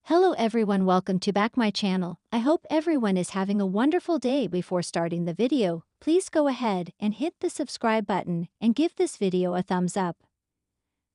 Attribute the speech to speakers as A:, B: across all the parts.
A: Hello everyone, welcome to back my channel. I hope everyone is having a wonderful day. Before starting the video, please go ahead and hit the subscribe button and give this video a thumbs up.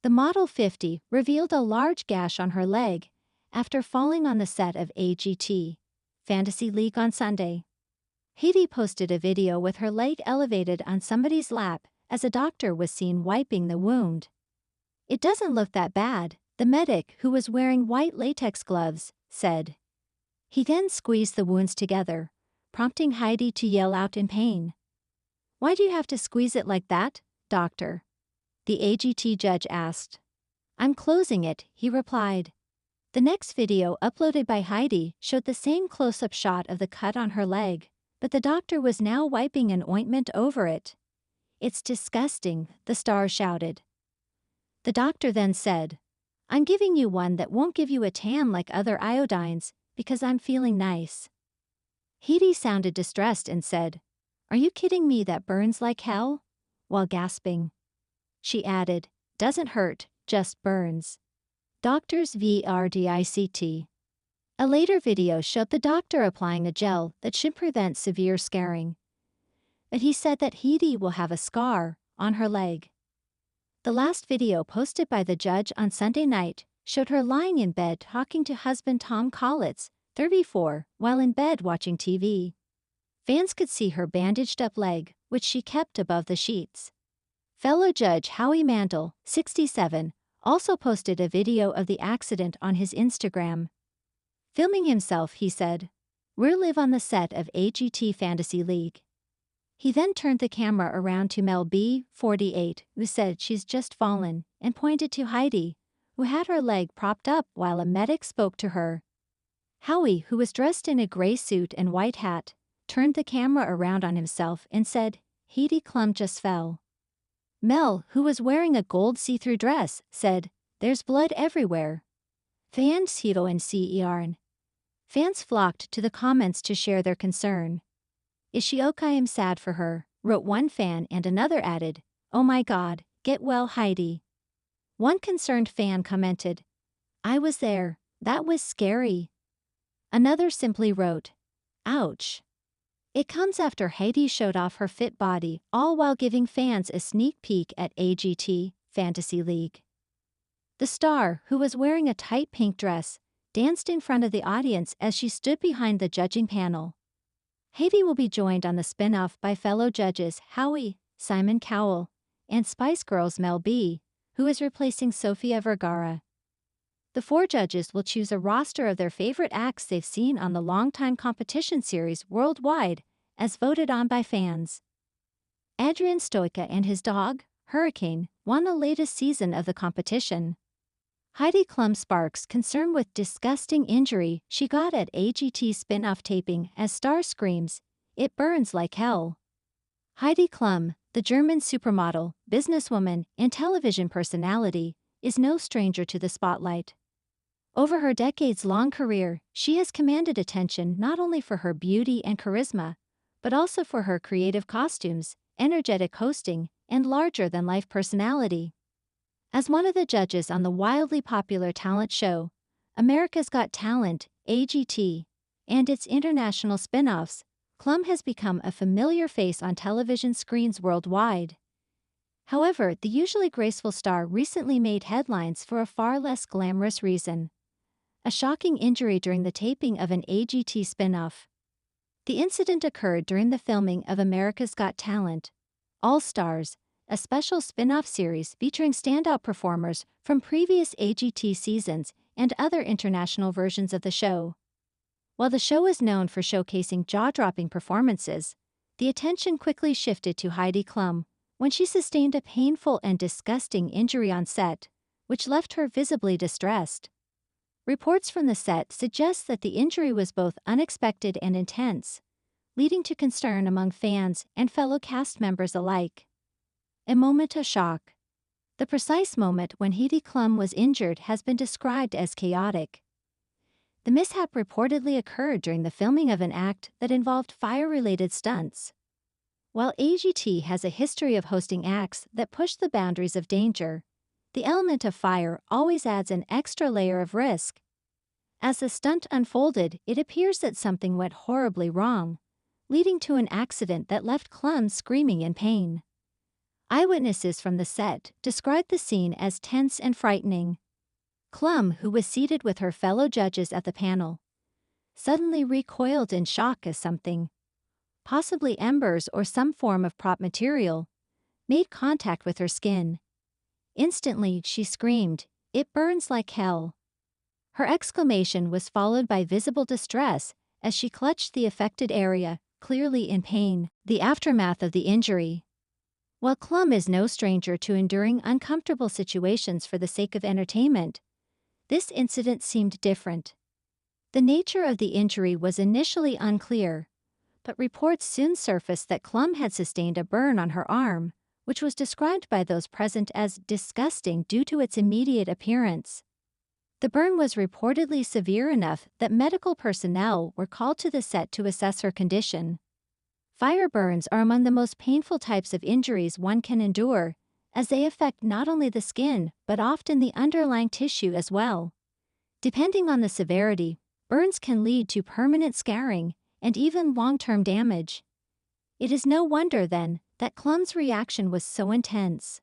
A: The model 50 revealed a large gash on her leg after falling on the set of AGT Fantasy League on Sunday. Heidi posted a video with her leg elevated on somebody's lap as a doctor was seen wiping the wound. "It doesn't look that bad," the medic, who was wearing white latex gloves, said. He then squeezed the wounds together, prompting Heidi to yell out in pain. "Why do you have to squeeze it like that, doctor?" the AGT judge asked. "I'm closing it," he replied. The next video uploaded by Heidi showed the same close-up shot of the cut on her leg, but the doctor was now wiping an ointment over it. "It's disgusting," the star shouted. The doctor then said, "I'm giving you one that won't give you a tan like other iodines, because I'm feeling nice." Heidi sounded distressed and said, "Are you kidding me, that burns like hell?" while gasping. She added, "Doesn't hurt, just burns. Doctors VRDICT." A later video showed the doctor applying a gel that should prevent severe scarring. But he said that Heidi will have a scar on her leg. The last video posted by the judge on Sunday night showed her lying in bed talking to husband Tom Collitz, 34, while in bed watching TV. Fans could see her bandaged-up leg, which she kept above the sheets. Fellow judge Howie Mandel, 67, also posted a video of the accident on his Instagram. Filming himself, he said, "We're live on the set of AGT Fantasy League." He then turned the camera around to Mel B, 48, who said she's just fallen, and pointed to Heidi, who had her leg propped up while a medic spoke to her. Howie, who was dressed in a gray suit and white hat, turned the camera around on himself and said, "Heidi Klum just fell." Mel, who was wearing a gold see-through dress, said, "There's blood everywhere." Fans Hito and CERN. Fans flocked to the comments to share their concern. "Is she okay? I'm sad for her," wrote one fan, and another added, "Oh my God, get well, Heidi." One concerned fan commented, "I was there, that was scary." Another simply wrote, "Ouch." It comes after Heidi showed off her fit body, all while giving fans a sneak peek at AGT Fantasy League. The star, who was wearing a tight pink dress, danced in front of the audience as she stood behind the judging panel. Heidi will be joined on the spin-off by fellow judges Howie, Simon Cowell, and Spice Girls Mel B, who is replacing Sofia Vergara. The four judges will choose a roster of their favorite acts they've seen on the longtime competition series worldwide, as voted on by fans. Adrian Stoica and his dog, Hurricane, won the latest season of the competition. Heidi Klum sparks concern with disgusting injury she got at AGT spin-off taping as star screams, "It burns like hell." Heidi Klum, the German supermodel, businesswoman, and television personality, is no stranger to the spotlight. Over her decades-long career, she has commanded attention not only for her beauty and charisma, but also for her creative costumes, energetic hosting, and larger-than-life personality. As one of the judges on the wildly popular talent show, America's Got Talent, AGT, and its international spin-offs, Klum has become a familiar face on television screens worldwide. However, the usually graceful star recently made headlines for a far less glamorous reason: a shocking injury during the taping of an AGT spin-off. The incident occurred during the filming of America's Got Talent, All Stars, a special spin-off series featuring standout performers from previous AGT seasons and other international versions of the show. While the show is known for showcasing jaw-dropping performances, the attention quickly shifted to Heidi Klum when she sustained a painful and disgusting injury on set, which left her visibly distressed. Reports from the set suggest that the injury was both unexpected and intense, leading to concern among fans and fellow cast members alike. A moment of shock. The precise moment when Heidi Klum was injured has been described as chaotic. The mishap reportedly occurred during the filming of an act that involved fire-related stunts. While AGT has a history of hosting acts that push the boundaries of danger, the element of fire always adds an extra layer of risk. As the stunt unfolded, it appears that something went horribly wrong, leading to an accident that left Klum screaming in pain. Eyewitnesses from the set described the scene as tense and frightening. Klum, who was seated with her fellow judges at the panel, suddenly recoiled in shock as something, possibly embers or some form of prop material, made contact with her skin. Instantly, she screamed, "It burns like hell." Her exclamation was followed by visible distress as she clutched the affected area, clearly in pain. The aftermath of the injury. While Klum is no stranger to enduring uncomfortable situations for the sake of entertainment, this incident seemed different. The nature of the injury was initially unclear, but reports soon surfaced that Klum had sustained a burn on her arm, which was described by those present as disgusting due to its immediate appearance. The burn was reportedly severe enough that medical personnel were called to the set to assess her condition. Fire burns are among the most painful types of injuries one can endure, as they affect not only the skin but often the underlying tissue as well. Depending on the severity, burns can lead to permanent scarring and even long-term damage. It is no wonder, then, that Klum's reaction was so intense.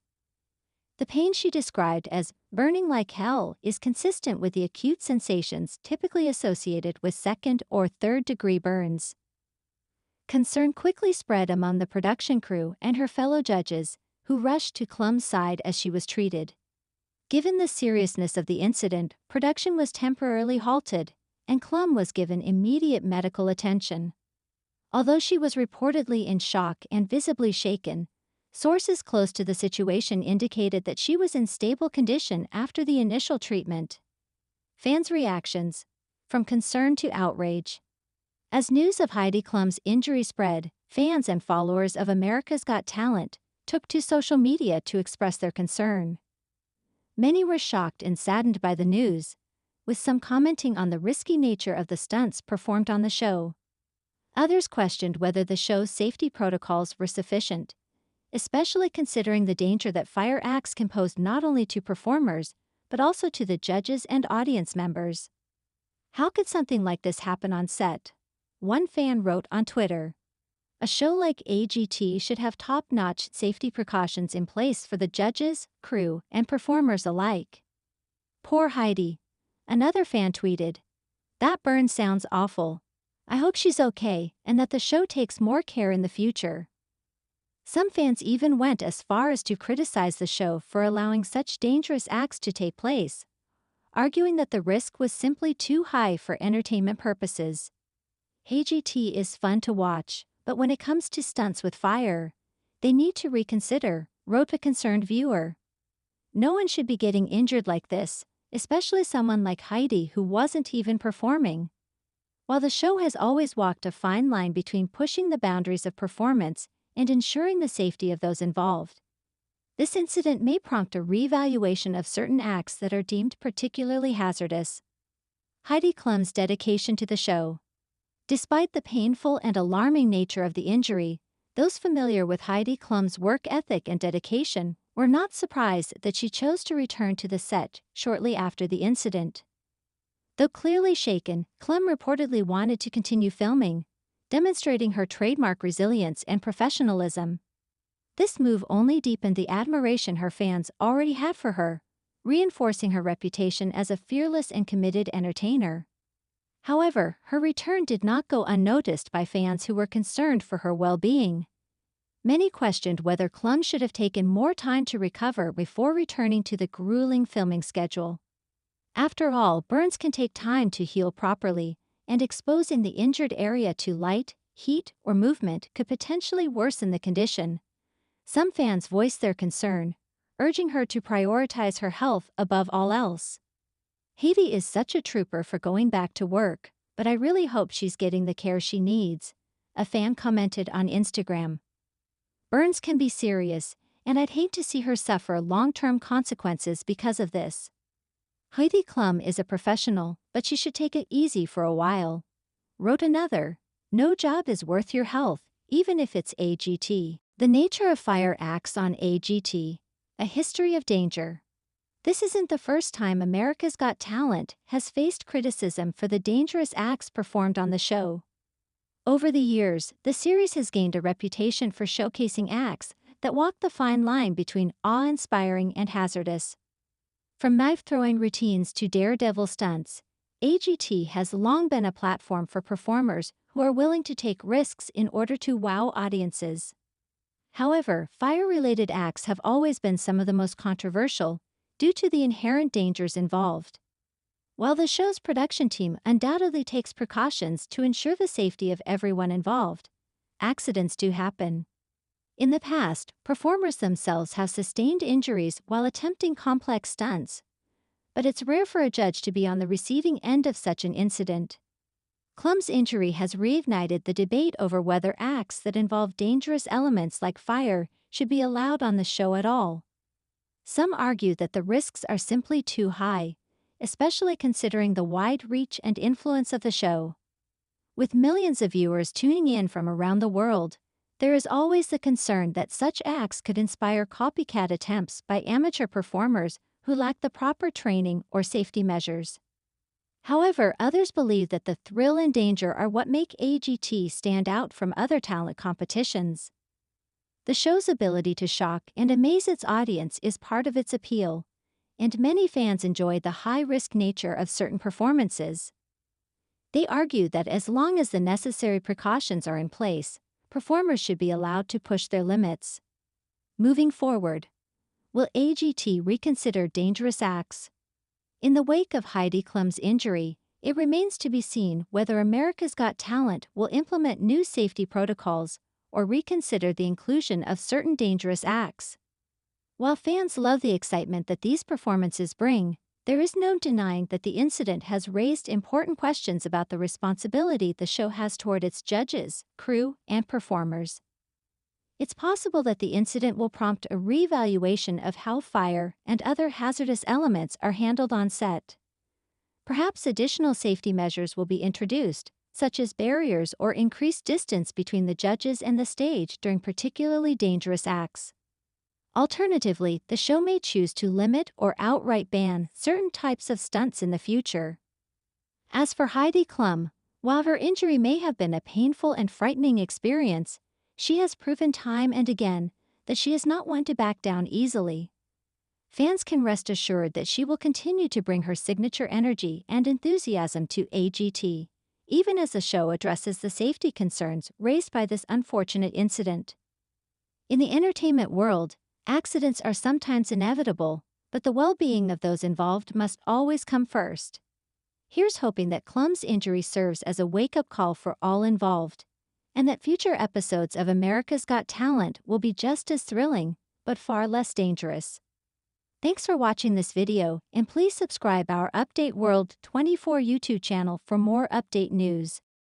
A: The pain she described as burning like hell is consistent with the acute sensations typically associated with second- or third-degree burns. Concern quickly spread among the production crew and her fellow judges, who rushed to Klum's side as she was treated. Given the seriousness of the incident, production was temporarily halted, and Klum was given immediate medical attention. Although she was reportedly in shock and visibly shaken, sources close to the situation indicated that she was in stable condition after the initial treatment. Fans' reactions, from concern to outrage. As news of Heidi Klum's injury spread, fans and followers of America's Got Talent took to social media to express their concern. Many were shocked and saddened by the news, with some commenting on the risky nature of the stunts performed on the show. Others questioned whether the show's safety protocols were sufficient, especially considering the danger that fire acts can pose not only to performers, but also to the judges and audience members. How could something like this happen on set? One fan wrote on Twitter. A show like AGT should have top-notch safety precautions in place for the judges, crew, and performers alike. Poor Heidi. Another fan tweeted, "That burn sounds awful. I hope she's okay and that the show takes more care in the future." Some fans even went as far as to criticize the show for allowing such dangerous acts to take place, arguing that the risk was simply too high for entertainment purposes. AGT is fun to watch, but when it comes to stunts with fire, they need to reconsider, wrote a concerned viewer. No one should be getting injured like this, especially someone like Heidi who wasn't even performing. While the show has always walked a fine line between pushing the boundaries of performance and ensuring the safety of those involved, this incident may prompt a reevaluation of certain acts that are deemed particularly hazardous. Heidi Klum's dedication to the show. Despite the painful and alarming nature of the injury, those familiar with Heidi Klum's work ethic and dedication were not surprised that she chose to return to the set shortly after the incident. Though clearly shaken, Klum reportedly wanted to continue filming, demonstrating her trademark resilience and professionalism. This move only deepened the admiration her fans already had for her, reinforcing her reputation as a fearless and committed entertainer. However, her return did not go unnoticed by fans who were concerned for her well-being. Many questioned whether Klum should have taken more time to recover before returning to the grueling filming schedule. After all, burns can take time to heal properly, and exposing the injured area to light, heat, or movement could potentially worsen the condition. Some fans voiced their concern, urging her to prioritize her health above all else. "Heidi is such a trooper for going back to work, but I really hope she's getting the care she needs," a fan commented on Instagram. "Burns can be serious, and I'd hate to see her suffer long-term consequences because of this. Heidi Klum is a professional, but she should take it easy for a while," wrote another. "No job is worth your health, even if it's AGT." The nature of fire acts on AGT. A history of danger. This isn't the first time America's Got Talent has faced criticism for the dangerous acts performed on the show. Over the years, the series has gained a reputation for showcasing acts that walk the fine line between awe-inspiring and hazardous. From knife-throwing routines to daredevil stunts, AGT has long been a platform for performers who are willing to take risks in order to wow audiences. However, fire-related acts have always been some of the most controversial, due to the inherent dangers involved. While the show's production team undoubtedly takes precautions to ensure the safety of everyone involved, accidents do happen. In the past, performers themselves have sustained injuries while attempting complex stunts, but it's rare for a judge to be on the receiving end of such an incident. Klum's injury has reignited the debate over whether acts that involve dangerous elements like fire should be allowed on the show at all. Some argue that the risks are simply too high, especially considering the wide reach and influence of the show. With millions of viewers tuning in from around the world, there is always the concern that such acts could inspire copycat attempts by amateur performers who lack the proper training or safety measures. However, others believe that the thrill and danger are what make AGT stand out from other talent competitions. The show's ability to shock and amaze its audience is part of its appeal, and many fans enjoy the high-risk nature of certain performances. They argue that as long as the necessary precautions are in place, performers should be allowed to push their limits. Moving forward, will AGT reconsider dangerous acts? In the wake of Heidi Klum's injury, it remains to be seen whether America's Got Talent will implement new safety protocols or reconsider the inclusion of certain dangerous acts. While fans love the excitement that these performances bring, there is no denying that the incident has raised important questions about the responsibility the show has toward its judges, crew, and performers. It's possible that the incident will prompt a reevaluation of how fire and other hazardous elements are handled on set. Perhaps additional safety measures will be introduced, such as barriers or increased distance between the judges and the stage during particularly dangerous acts. Alternatively, the show may choose to limit or outright ban certain types of stunts in the future. As for Heidi Klum, while her injury may have been a painful and frightening experience, she has proven time and again that she is not one to back down easily. Fans can rest assured that she will continue to bring her signature energy and enthusiasm to AGT, even as the show addresses the safety concerns raised by this unfortunate incident. In the entertainment world, accidents are sometimes inevitable, but the well-being of those involved must always come first. Here's hoping that Klum's injury serves as a wake-up call for all involved, and that future episodes of America's Got Talent will be just as thrilling, but far less dangerous. Thanks for watching this video, and please subscribe our Update World 24 YouTube channel for more update news.